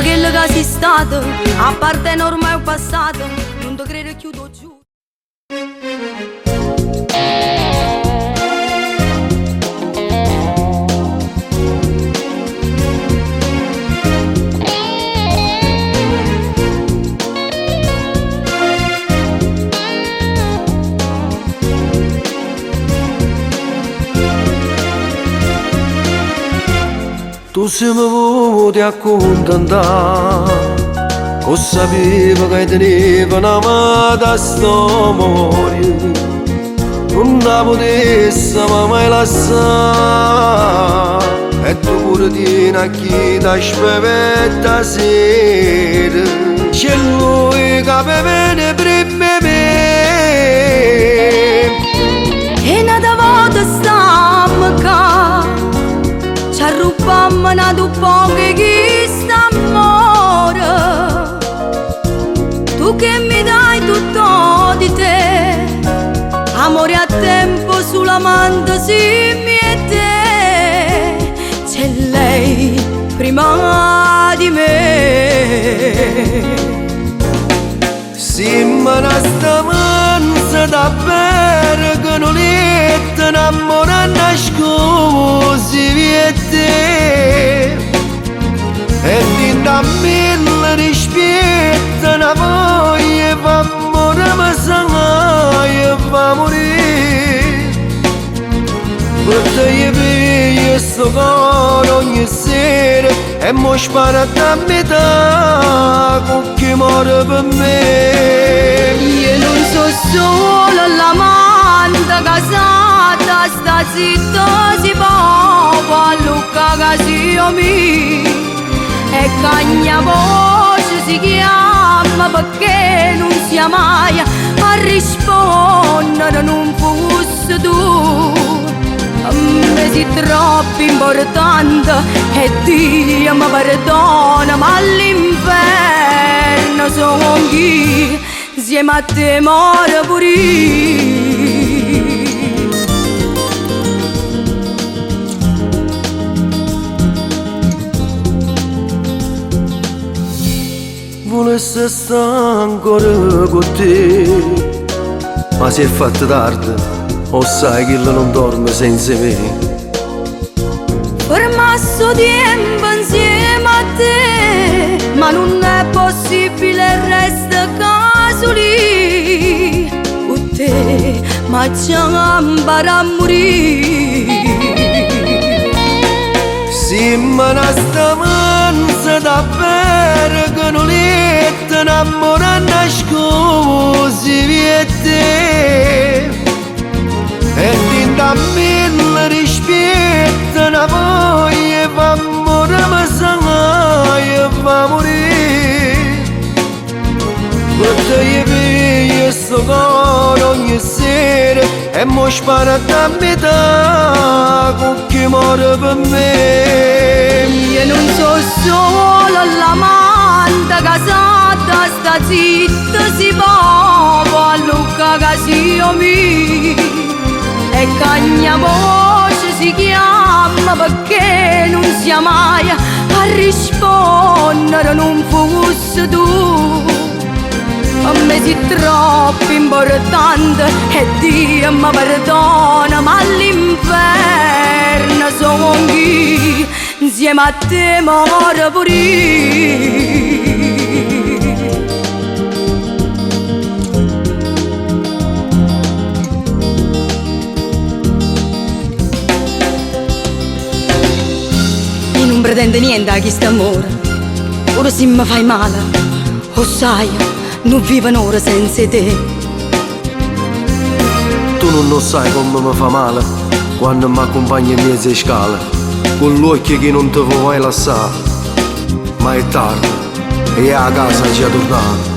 quello che sei stato, a parte ormai è passato, non ti credo, chiudo giù. Tu sei venuti a accontentare, o sapevo che teneva una amata storia, non la potessi mai lasciare, e tu pure tieni a chi ti aspetta sera, c'è lui che bene prima me, E una volta stiamo qua, ci arruppammo una tu poco che sta amore. Tu che mi dai tutto di te, amore a tempo sulla manda si miete. C'è lei prima di me. si me ne stamanza davvero che non è innamorata nascosi viete, e ti da mille rispetto una voglia fa amore ma sa fa morire, per te io veglio sto cuore ogni sera e mo spara da metà con chi muore per me. Io non so solo l'amante casata, sta zitta si può a Luca Casio mi, e cagna voce si chiama perché non sia mai a rispondere, non fosse tu. A me sei troppo importante e Dio mi perdona, ma all'inferno sono chi insieme a te muore pure io. Volesse stare ancora con te, ma si è fatto tardi, o sai che non dorme senza me. Ormasso tempo insieme a te, ma non è possibile, resta caso lì. Con te, ma c'è ancora a morire. Si me ne stamanza davvero che non è innamorata nascosi viete, e ti da mille rispetto una voglia fa amore ma sa fa morire, per te io veglio sto cuore ogni sera e mo spara da metà con chi muore per me. Io non so solo l'amante casata, sta zitta si può a Luca Casio mi, e cagna voce si chiama perché non sia mai a rispondere, non fosse tu. A me sei troppo importante e Dio mi perdona, ma all'inferno sono chi insieme a te muore pure io. Io non pretendo niente a questo amore, ora se mi fai male, o sai, non vivo un'ora senza te. Tu non sai come mi fa male quando mi accompagni in mezzo alle scale, con l'occhio che non ti vuoi lasciare, ma è tardi e a casa già tornare.